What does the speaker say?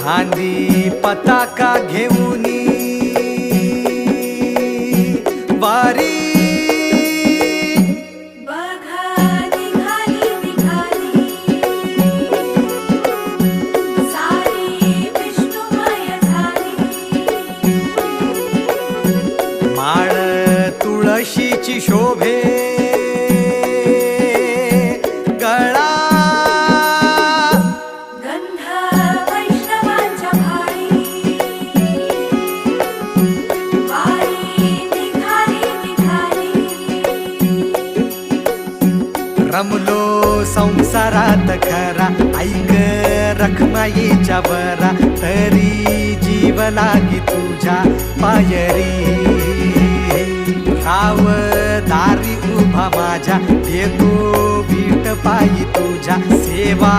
खांदी पताका घेऊनी वारी माळ तुळशीची शोभे गळा गंध वैष्णवांच्या भाळी वारी निघाली रमलो संसारात खरा ऐक रखमाईच्या बरा तरी जीव लागी तुझ्या पायरी राव दारी उभा माझ्या येतो वीट पायी तुझ्या सेवा